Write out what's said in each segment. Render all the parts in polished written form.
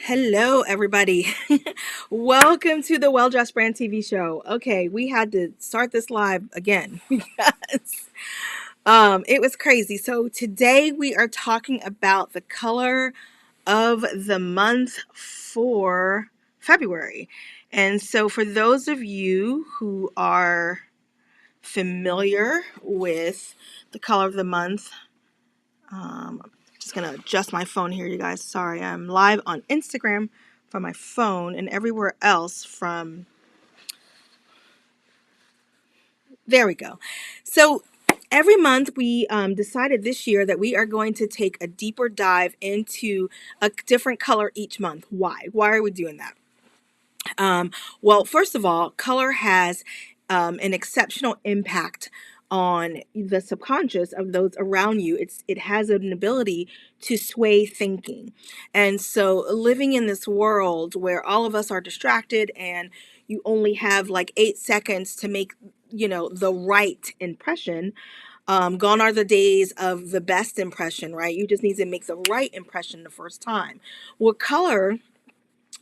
Hello, everybody. Welcome to the Well Dressed Brand TV show. Okay, we had to start this live again because it was crazy. So today we are talking about the color of the month for February. And so for those of you who are familiar with the color of the month, I'm just gonna adjust my phone here, you guys. Sorry, I'm live on Instagram from my phone and everywhere else from. There we go. So every month we decided this year that we are going to take a deeper dive into a different color each month. Why? Why are we doing that? Well, first of all, color has an exceptional impact on the subconscious of those around you. It has an ability to sway thinking. And so living in this world where all of us are distracted and you only have like 8 seconds to make, the right impression. Gone are the days of the best impression, right? You just need to make the right impression the first time. Well, color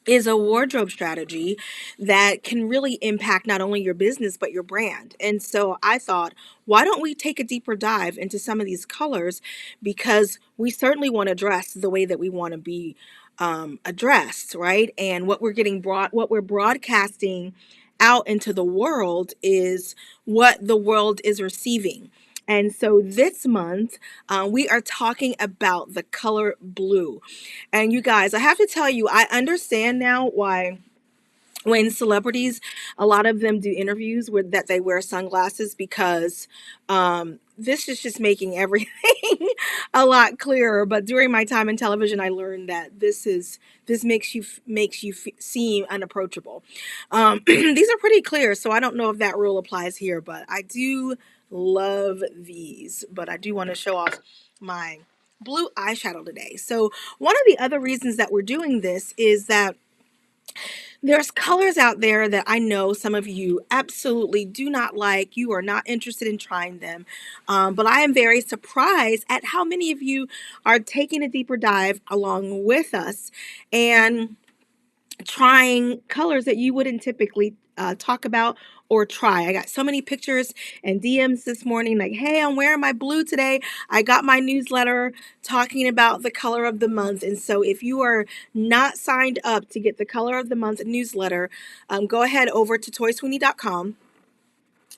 is a wardrobe strategy that can really impact not only your business but your brand. And so I thought, why don't we take a deeper dive into some of these colors, because we certainly want to dress the way that we want to be addressed, right? And what we're broadcasting out into the world is what the world is receiving. And so this month, we are talking about the color blue. And you guys, I have to tell you, I understand now why when celebrities, a lot of them do interviews with that they wear sunglasses, because this is just making everything a lot clearer. But during my time in television, I learned that this makes you seem unapproachable. These are pretty clear, so I don't know if that rule applies here, but I do love these. But I do want to show off my blue eyeshadow today. So one of the other reasons that we're doing this is that there's colors out there that I know some of you absolutely do not like. You are not interested in trying them. But I am very surprised at how many of you are taking a deeper dive along with us and trying colors that you wouldn't typically talk about or try. I got so many pictures and DMs this morning like, hey, I'm wearing my blue today. I got my newsletter talking about the color of the month. And so if you are not signed up to get the color of the month newsletter, go ahead over to toysweeney.com,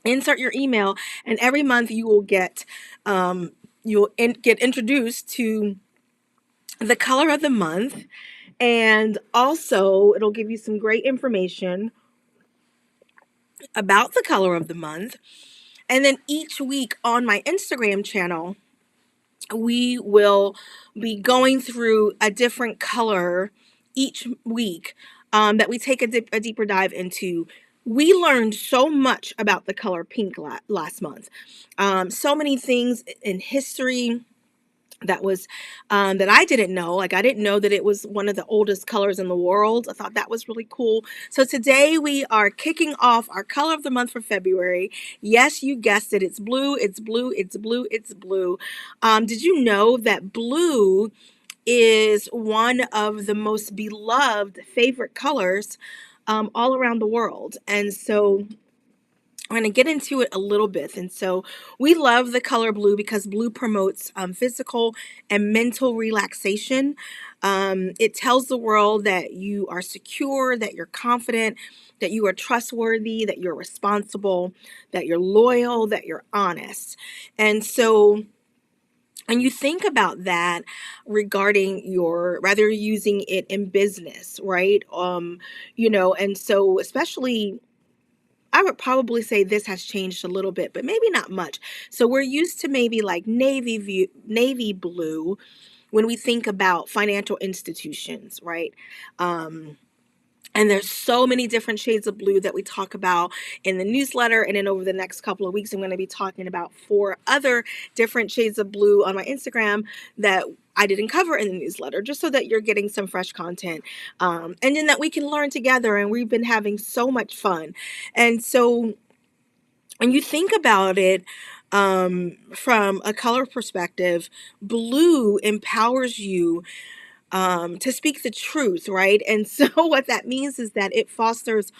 insert your email, and every month you will get get introduced to the color of the month. And also, it'll give you some great information about the color of the month. And then each week on my Instagram channel, we will be going through a different color each week that we take a deeper dive into. We learned so much about the color pink last month. So many things in history that I didn't know. Like, I didn't know that it was one of the oldest colors in the world. I thought that was really cool. So today we are kicking off our color of the month for February. Yes, you guessed it. It's blue. It's blue. It's blue. It's blue. Did you know that blue is one of the most beloved favorite colors all around the world? And so I'm going to get into it a little bit. And so we love the color blue because blue promotes physical and mental relaxation. It tells the world that you are secure, that you're confident, that you are trustworthy, that you're responsible, that you're loyal, that you're honest. And so when you think about that regarding rather using it in business, right? And so especially I would probably say this has changed a little bit, but maybe not much. So we're used to maybe like navy blue when we think about financial institutions, right? Um, and there's so many different shades of blue that we talk about in the newsletter. And then over the next couple of weeks, I'm going to be talking about 4 other different shades of blue on my Instagram that I didn't cover in the newsletter, just so that you're getting some fresh content. And then that we can learn together. And we've been having so much fun. And so when you think about it, from a color perspective, blue empowers you to speak the truth, right? And so what that means is that it fosters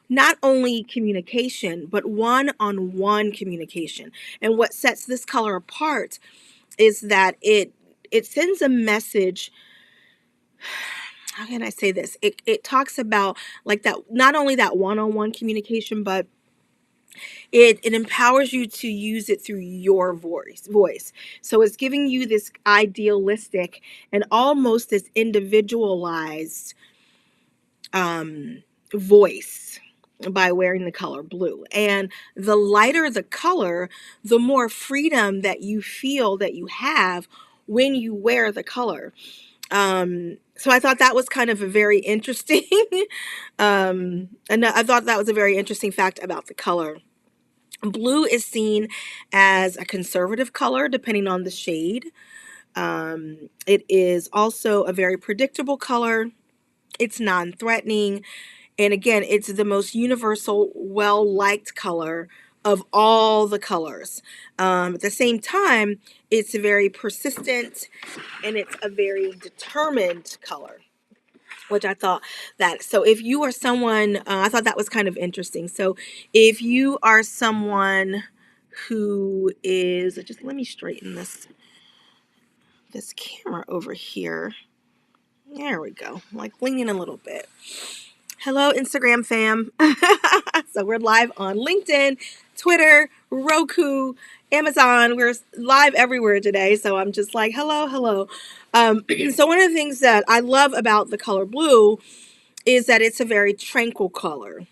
not only communication, but one-on-one communication. And what sets this color apart is that it sends a message. How can I say this? It talks about like that, not only that one-on-one communication, but it empowers you to use it through your voice. So it's giving you this idealistic and almost this individualized um, voice by wearing the color blue. And the lighter the color, the more freedom that you feel that you have when you wear the color. So I thought that was kind of a very interesting, and I thought that was a very interesting fact about the color. Blue is seen as a conservative color depending on the shade. It is also a very predictable color. It's non-threatening. And again, it's the most universal, well-liked color of all the colors. At the same time, it's very persistent and it's a very determined color, which I thought that. So if you are someone, I thought that was kind of interesting. So if you are someone who is, just let me straighten this camera over here. There we go. Like leaning a little bit. Hello, Instagram fam. So we're live on LinkedIn, Twitter, Roku, Amazon. We're live everywhere today. So I'm just like, hello, hello. So one of the things that I love about the color blue is that it's a very tranquil color.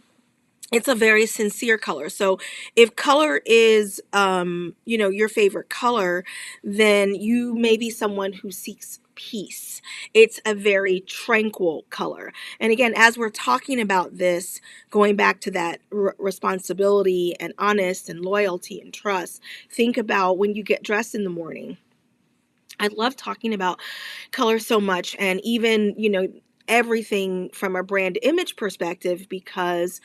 It's a very sincere color. So if color is, your favorite color, then you may be someone who seeks peace. It's a very tranquil color. And again, as we're talking about this, going back to that responsibility and honest and loyalty and trust, think about when you get dressed in the morning. I love talking about color so much, and even, everything from a brand image perspective, because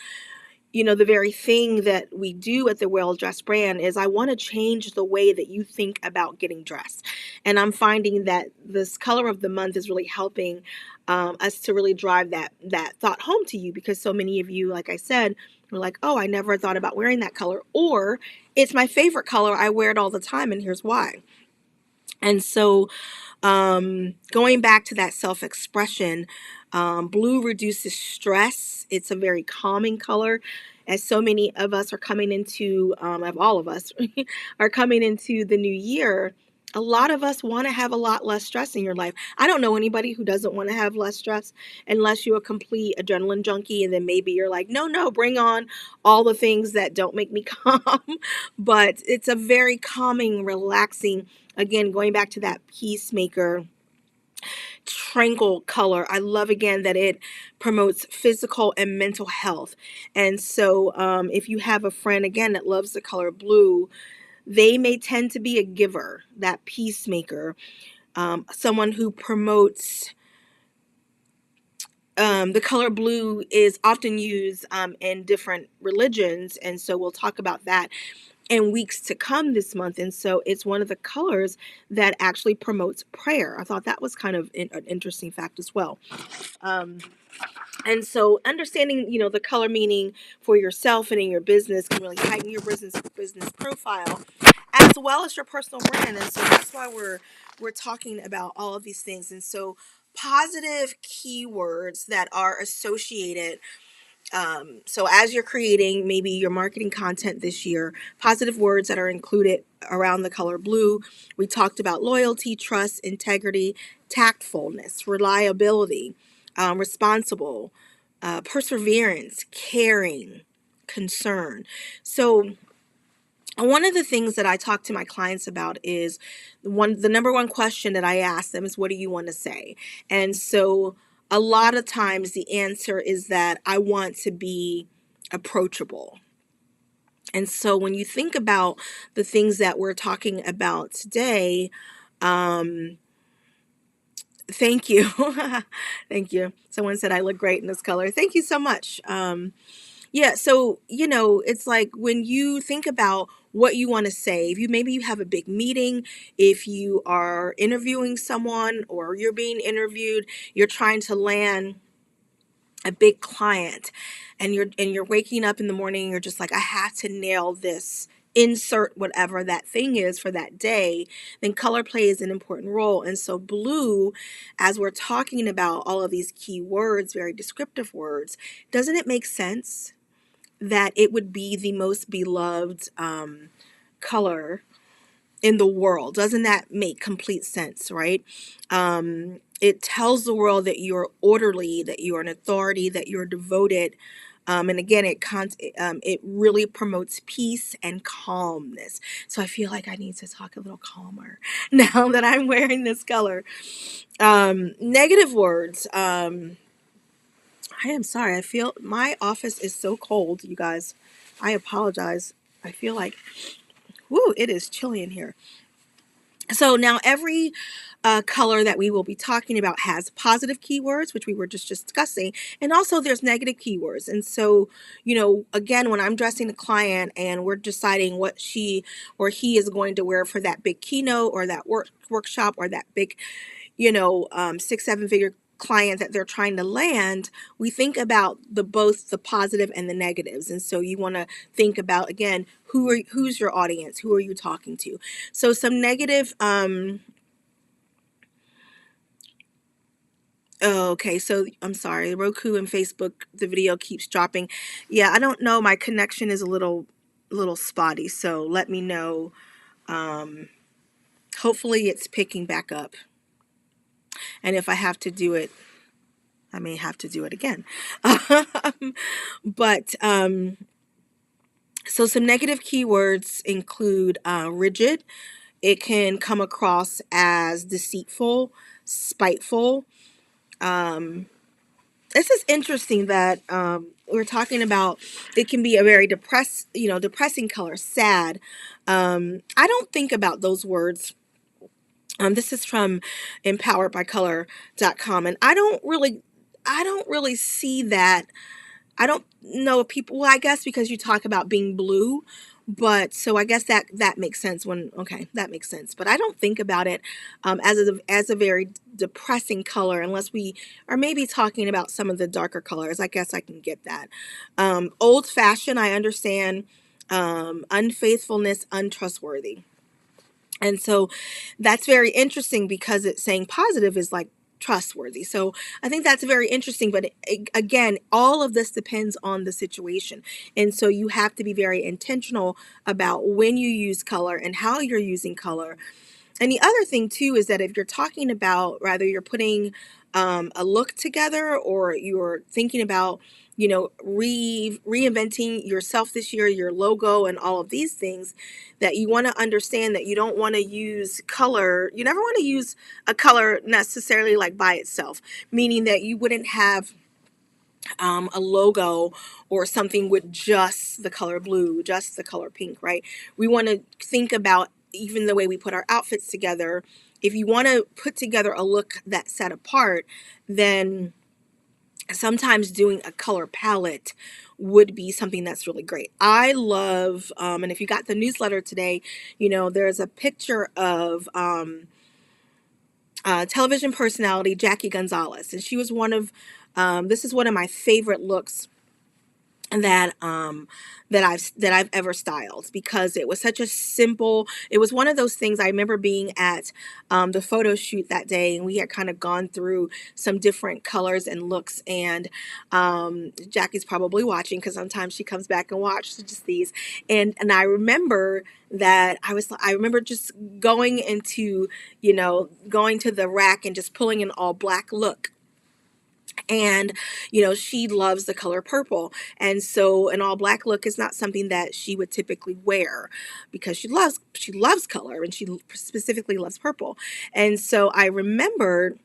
the very thing that we do at the Well Dressed brand is I want to change the way that you think about getting dressed. And I'm finding that this color of the month is really helping us to really drive that thought home to you, because so many of you, like I said, were like, oh, I never thought about wearing that color, or it's my favorite color. I wear it all the time, and here's why. And so going back to that self-expression, blue reduces stress. It's a very calming color. As so many of us are coming into, of all of us, are coming into the new year, a lot of us want to have a lot less stress in your life. I don't know anybody who doesn't want to have less stress, unless you're a complete adrenaline junkie, and then maybe you're like, no, no, bring on all the things that don't make me calm. But it's a very calming, relaxing, again, going back to that peacemaker, tranquil color. I love again that it promotes physical and mental health. And so if you have a friend again that loves the color blue, they may tend to be a giver, that peacemaker, someone who promotes. The color blue is often used in different religions, and so we'll talk about that in weeks to come this month. And so it's one of the colors that actually promotes prayer. I thought that was kind of an interesting fact as well. Um, and so understanding, the color meaning for yourself and in your business can really heighten your business profile as well as your personal brand. And so that's why we're talking about all of these things. And so positive keywords that are associated, so as you're creating maybe your marketing content this year, positive words that are included around the color blue. We talked about loyalty, trust, integrity, tactfulness, reliability, responsible, perseverance, caring, concern. So one of the things that I talk to my clients about is the number one question that I ask them is, what do you want to say? And so a lot of times the answer is that I want to be approachable. And so when you think about the things that we're talking about today, um, thank you. Thank you. Someone said I look great in this color. Thank you so much. Yeah, so, it's like when you think about what you want to say. If you maybe you have a big meeting, if you are interviewing someone or you're being interviewed, you're trying to land a big client, and you're waking up in the morning and you're just like, I have to nail this, insert whatever that thing is for that day, then color plays an important role. And so blue, as we're talking about all of these key words, very descriptive words, doesn't it make sense that it would be the most beloved color in the world? Doesn't that make complete sense, right? It tells the world that you're orderly, that you're an authority, that you're devoted. And again, it really promotes peace and calmness. So I feel like I need to talk a little calmer now that I'm wearing this color. Negative words. I am sorry. I feel my office is so cold, you guys. I apologize. I feel like, whoo, it is chilly in here. So now every color that we will be talking about has positive keywords, which we were just discussing, and also there's negative keywords. And so, again, when I'm dressing a client and we're deciding what she or he is going to wear for that big keynote or that workshop or that big, 6, 7 figure client that they're trying to land, we think about both the positive and the negatives. And so you want to think about, again, who's your audience, who are you talking to. So some negative oh, okay, so I'm sorry, Roku and Facebook, the video keeps dropping. Yeah, I don't know, my connection is a little spotty, so let me know. um Hopefully it's picking back up, and if I have to do it, I may have to do it again. But so some negative keywords include rigid. It can come across as deceitful, spiteful. Um, this is interesting that we're talking about. It can be a very depressing color, sad. I don't think about those words. This is from empoweredbycolor.com, and I don't really see that. I don't know if people, well, I guess because you talk about being blue, but so I guess that makes sense okay, that makes sense. But I don't think about it as a very depressing color unless we are maybe talking about some of the darker colors. I guess I can get that. Old fashioned, I understand. Unfaithfulness, untrustworthy. And so that's very interesting because it's saying positive is like trustworthy. So I think that's very interesting. But again, all of this depends on the situation. And so you have to be very intentional about when you use color and how you're using color. And the other thing too is that if you're talking about, rather you're putting a look together, or you're thinking about, reinventing yourself this year, your logo and all of these things, that you want to understand that you don't want to use color. You never want to use a color necessarily like by itself, meaning that you wouldn't have a logo or something with just the color blue, just the color pink, right? We want to think about even the way we put our outfits together. If you want to put together a look that's set apart, then sometimes doing a color palette would be something that's really great. I love, and if you got the newsletter today, there's a picture of television personality Jackie Gonzalez, and she was this is one of my favorite looks that I've ever styled, because it was such a simple, it was one of those things. I remember being at the photo shoot that day, and we had kind of gone through some different colors and looks, and Jackie's probably watching because sometimes she comes back and watches these, and I remember that I remember just going to the rack and just pulling an all black look. And she loves the color purple, and so an all black look is not something that she would typically wear, because she loves color, and she specifically loves purple. And so I remember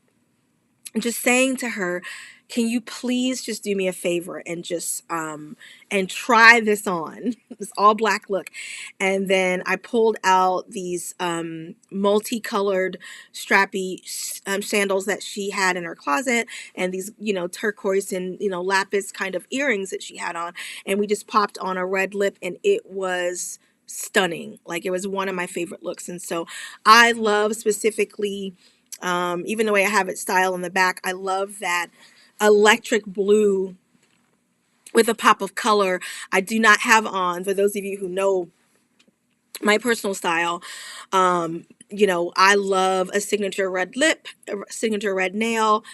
just saying to her, can you please just do me a favor and just and try this on, this all black look. And then I pulled out these multicolored strappy sandals that she had in her closet, and these turquoise and lapis kind of earrings that she had on, and we just popped on a red lip, and it was stunning. Like, it was one of my favorite looks. And so I love specifically, even the way I have it styled on the back, I love that electric blue with a pop of color. I do not have on, for those of you who know my personal style, I love a signature red lip, a signature red nail.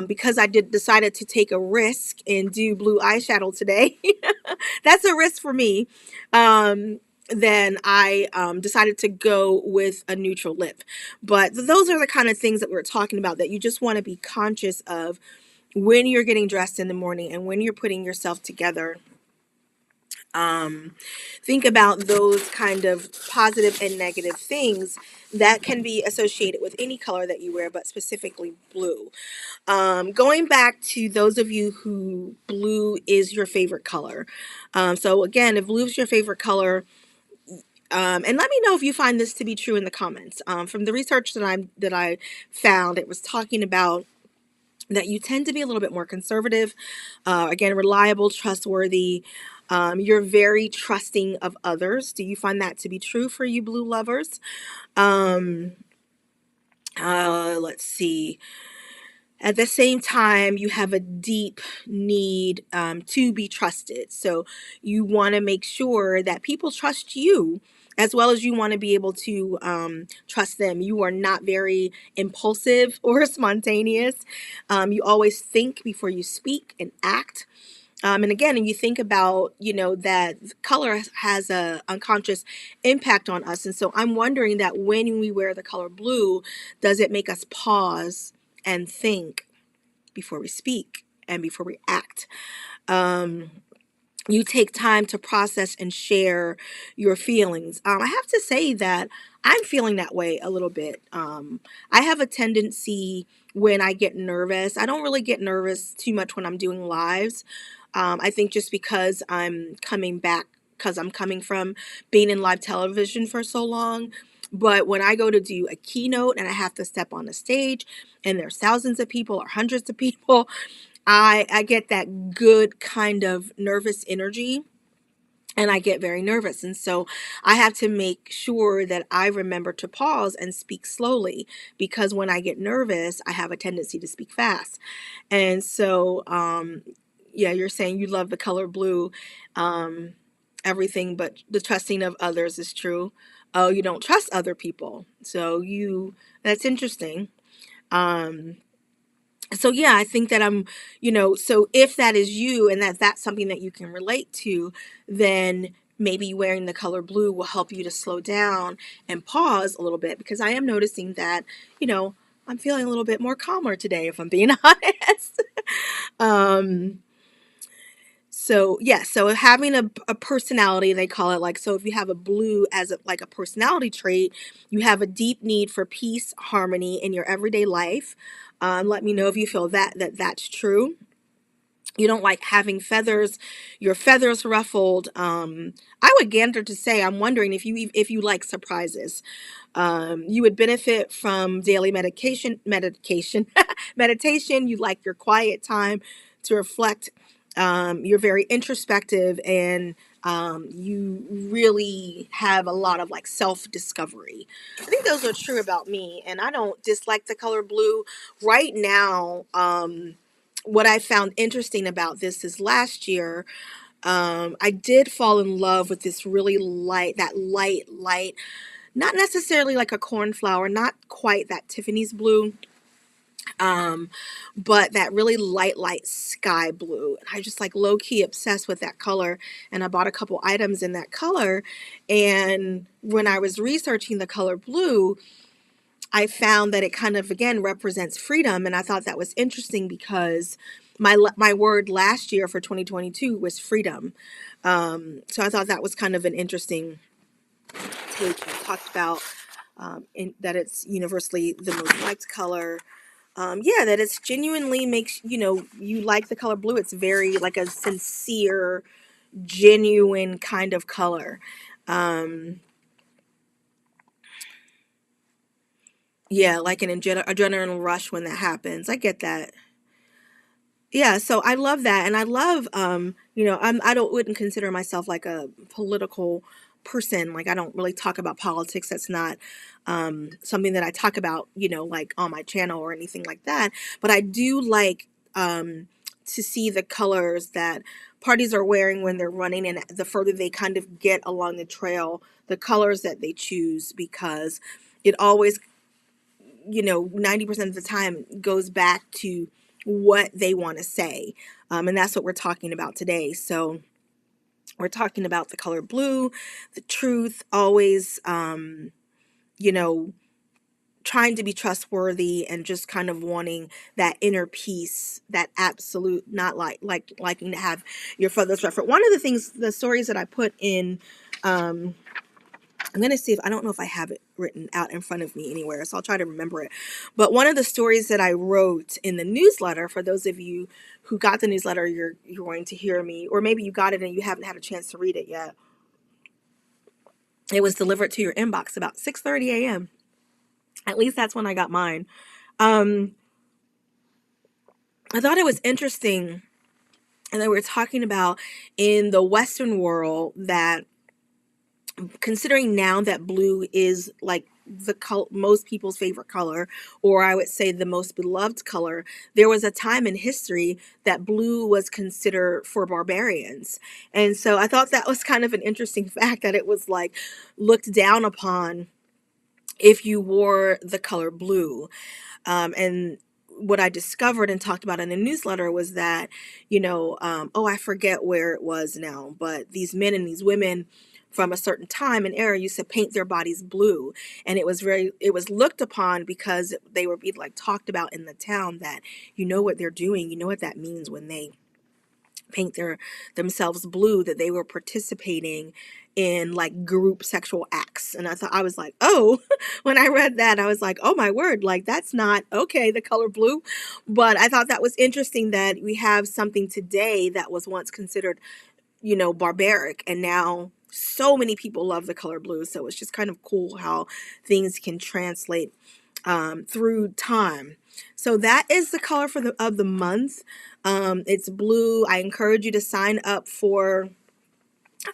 Because I did decided to take a risk and do blue eyeshadow today. That's a risk for me. Then I decided to go with a neutral lip. But those are the kind of things that we're talking about, that you just want to be conscious of when you're getting dressed in the morning and when you're putting yourself together. um, think about those kind of positive and negative things that can be associated with any color that you wear, but specifically blue. Going back to those of you who blue is your favorite color. So again, if blue is your favorite color, and let me know if you find this to be true in the comments. From the research that I found, it was talking about that you tend to be a little bit more conservative, again, reliable, trustworthy. You're very trusting of others. Do you find that to be true for you blue lovers? Um, let's see. At the same time, you have a deep need to be trusted. So you want to make sure that people trust you as well as you want to be able to trust them. You are not very impulsive or spontaneous. You always think before you speak and act. And again, and you think about, that color has a unconscious impact on us. And so I'm wondering that when we wear the color blue, does it make us pause and think before we speak and before we act? Um, you take time to process and share your feelings. I have to say that I'm feeling that way a little bit. I have a tendency when I get nervous, I don't really get nervous too much when I'm doing lives. I think just because I'm coming from being in live television for so long. But when I go to do a keynote and I have to step on the stage and there's thousands of people or hundreds of people, I get that good kind of nervous energy, and I get very nervous. And so I have to make sure that I remember to pause and speak slowly, because when I get nervous, I have a tendency to speak fast. And so, yeah, you're saying you love the color blue. Um, Everything but the trusting of others is true. Oh, you don't trust other people. That's interesting. Um, so yeah, I think that so if that is you and that's something that you can relate to, then maybe wearing the color blue will help you to slow down and pause a little bit, because I am noticing that, you know, I'm feeling a little bit more calmer today, if I'm being honest. um so yeah, so having a personality, they call it, like, so if you have a blue as like a personality trait, you have a deep need for peace, harmony in your everyday life. Let me know if you feel that's true. You don't like having your feathers ruffled. I would gander to say, I'm wondering if you like surprises. You would benefit from daily meditation. You like your quiet time to reflect. You're very introspective, and you really have a lot of like self discovery. I think those are true about me, and I don't dislike the color blue right now. What I found interesting about this is last year, I did fall in love with this really light, not necessarily like a cornflower, not quite that Tiffany's blue, um, but that really light sky blue. And I just like low key obsessed with that color. And I bought a couple items in that color. And when I was researching the color blue, I found that it kind of again represents freedom, and I thought that was interesting because my word last year for 2022 was freedom. So I thought that was kind of an interesting take. I talked about that it's universally the most liked color. Yeah, that it's genuinely makes you like the color blue. It's very like a sincere, genuine kind of color. Um, yeah, like an adrenaline rush when that happens. I get that. Yeah, so I love that, and I love I don't wouldn't consider myself like a political person. Like, I don't really talk about politics. That's not something that I talk about, like on my channel or anything like that. But I do like to see the colors that parties are wearing when they're running, and the further they kind of get along the trail, the colors that they choose, because it always, 90% of the time goes back to what they want to say. And that's what we're talking about today. So we're talking about the color blue, the truth, always, you know, trying to be trustworthy and just kind of wanting that inner peace, that absolute, not liking to have your feathers ruffled. One of the things, the stories that I put in, I'm going to see if, I don't know if I have it written out in front of me anywhere, so I'll try to remember it. But one of the stories that I wrote in the newsletter, for those of you who got the newsletter, you're going to hear me, or maybe you got it and you haven't had a chance to read it yet. It was delivered to your inbox about 6:30 a.m. At least that's when I got mine. I thought it was interesting, and then we were talking about in the Western world that, considering now that blue is like most people's favorite color, or I would say the most beloved color, there was a time in history that blue was considered for barbarians. And so I thought that was kind of an interesting fact, that it was like looked down upon if you wore the color blue. And what I discovered and talked about in the newsletter was that, I forget where it was now, but these men and these women from a certain time and era used to paint their bodies blue. And it was looked upon because they were being like talked about in the town, that what they're doing, what that means when they paint themselves blue, that they were participating in like group sexual acts. And I was like, oh, when I read that, I was like, oh my word, like that's not okay, the color blue. But I thought that was interesting, that we have something today that was once considered, barbaric, and now so many people love the color blue. So it's just kind of cool how things can translate through time. So that is the color of the month. It's blue. I encourage you to sign up for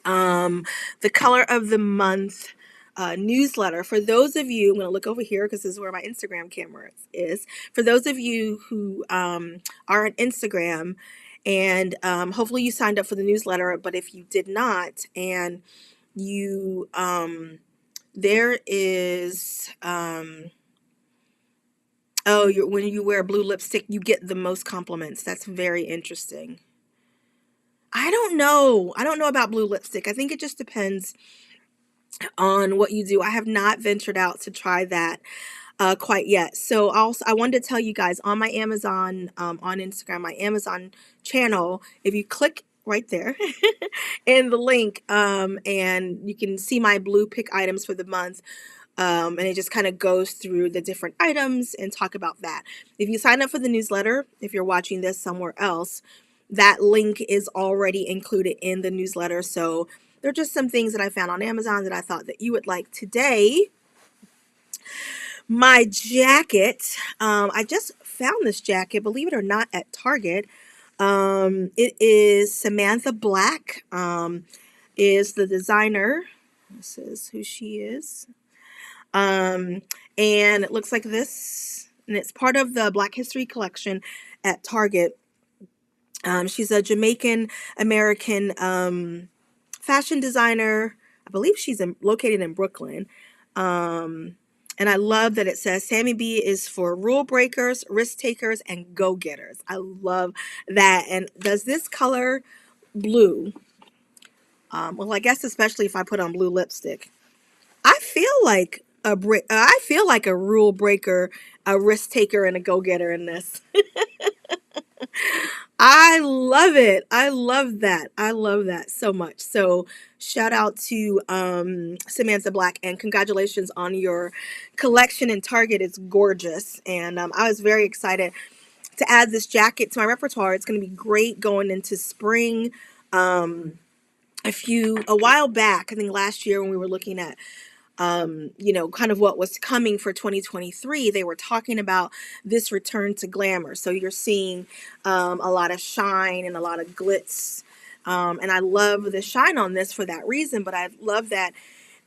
the color of the month newsletter. For those of you, I'm going to look over here because this is where my Instagram camera is. For those of you who are on Instagram, and hopefully you signed up for the newsletter, but if you did not, and you, there is, when you wear blue lipstick, you get the most compliments. That's very interesting. I don't know. I don't know about blue lipstick. I think it just depends on what you do. I have not ventured out to try that quite yet. So I wanted to tell you guys, on my Amazon, on Instagram, my Amazon channel, if you click right there in the link, and you can see my blue pick items for the month. And it just kind of goes through the different items and talk about that. If you sign up for the newsletter, if you're watching this somewhere else, that link is already included in the newsletter. So there are just some things that I found on Amazon that I thought that you would like. Today, my jacket, I just found this jacket, believe it or not, at Target. It is Samantha Black, is the designer. This is who she is. And it looks like this, and it's part of the Black History collection at Target. She's a Jamaican American fashion designer. I believe she's located in Brooklyn. And I love that it says Sammy B is for rule breakers, risk takers, and go-getters. I love that. And does this color blue, well, I guess especially if I put on blue lipstick, I feel like I feel like a rule breaker, a risk taker, and a go-getter in this. I love it. I love that. I love that so much. So shout out to Samantha Black, and congratulations on your collection in Target. It's gorgeous. And I was very excited to add this jacket to my repertoire. It's going to be great going into spring. A while back, I think last year, when we were looking at kind of what was coming for 2023, they were talking about this return to glamour. So you're seeing a lot of shine and a lot of glitz And I love the shine on this for that reason, but I love that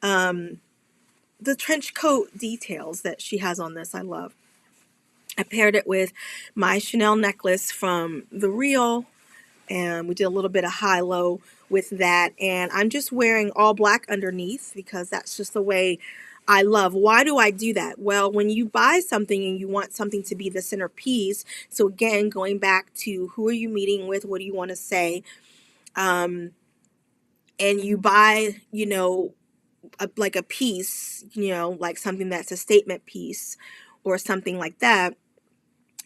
the trench coat details that she has on this, I love. I paired it with my Chanel necklace from The Real, and we did a little bit of high-low with that. And I'm just wearing all black underneath because that's just the way I love. Why do I do that? Well, when you buy something and you want something to be the centerpiece, so again, going back to who are you meeting with, what do you want to say, and you buy, like a piece, like something that's a statement piece or something like that,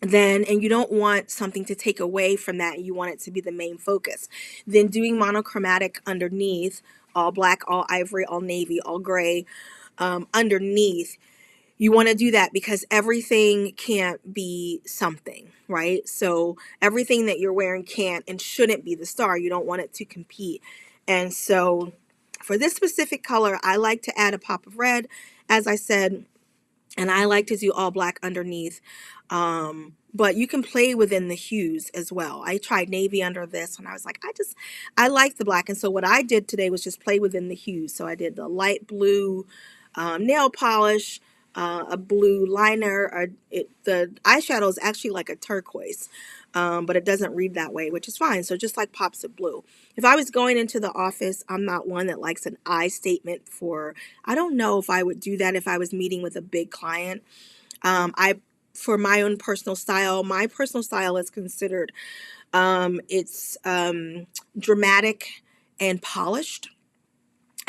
then, and you don't want something to take away from that, you want it to be the main focus, then doing monochromatic underneath, all black, all ivory, all navy, all gray, underneath, you want to do that because everything can't be something, right? So everything that you're wearing can't and shouldn't be the star. You don't want it to compete. And so for this specific color, I like to add a pop of red, as I said, and I like to do all black underneath. But you can play within the hues as well. I tried navy under this and I was like, I like the black. And so what I did today was just play within the hues. So I did the light blue nail polish, a blue liner. The eyeshadow is actually like a turquoise, but it doesn't read that way, which is fine. So just like pops of blue. If I was going into the office, I'm not one that likes an eye statement I don't know if I would do that if I was meeting with a big client. For my own personal style, my personal style is considered, it's dramatic and polished.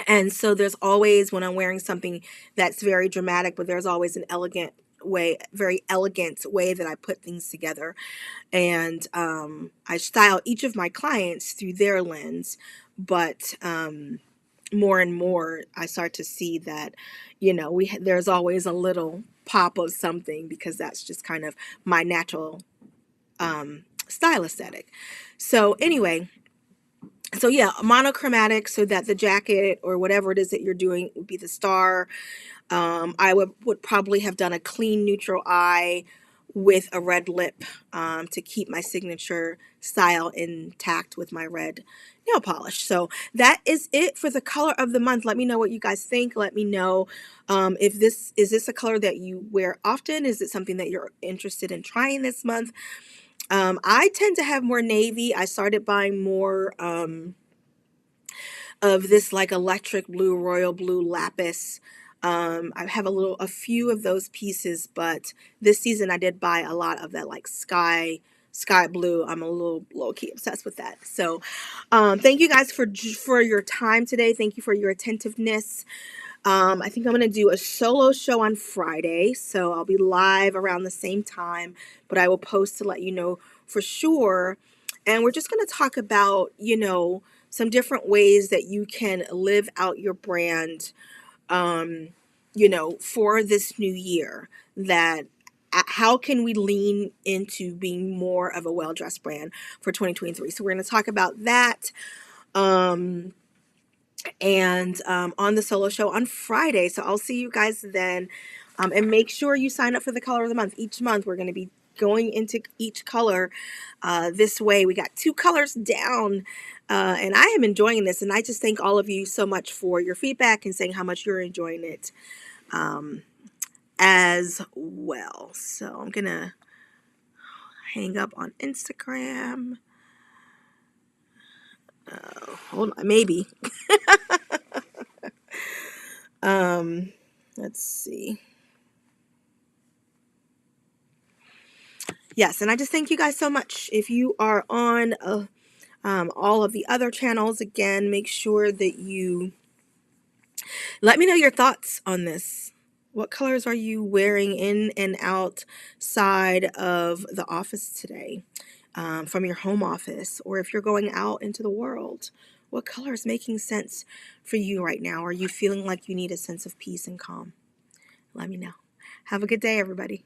And so there's always, when I'm wearing something that's very dramatic, but there's always an very elegant way that I put things together. And I style each of my clients through their lens, but more and more I start to see that, there's always a little pop of something because that's just kind of my natural style aesthetic. So anyway, so yeah, monochromatic so that the jacket or whatever it is that you're doing would be the star. I would probably have done a clean neutral eye with a red lip to keep my signature style intact with my red nail polish. So that is it for the color of the month. Let me know what you guys think. Let me know if this is a color that you wear often. Is it something that you're interested in trying this month? I tend to have more navy. I started buying more of this like electric blue, royal blue lapis. I have a few of those pieces, but this season I did buy a lot of that like sky blue. I'm a little low-key obsessed with that. So thank you guys for your time today. Thank you for your attentiveness. I think I'm going to do a solo show on Friday, so I'll be live around the same time, but I will post to let you know for sure. And we're just going to talk about, some different ways that you can live out your brand, for this new year. That how can we lean into being more of a well-dressed brand for 2023? So we're going to talk about that. On the solo show on Friday. So I'll see you guys then. And make sure you sign up for the color of the month. Each month we're going to be going into each color this way. We got 2 colors down, and I am enjoying this. And I just thank all of you so much for your feedback and saying how much you're enjoying it as well. So I'm going to hang up on Instagram. Hold on, maybe. Let's see. Yes, and I just thank you guys so much. If you are on all of the other channels, again, make sure that you let me know your thoughts on this. What colors are you wearing in and outside of the office today, from your home office, or if you're going out into the world? What color is making sense for you right now? Are you feeling like you need a sense of peace and calm? Let me know. Have a good day, everybody.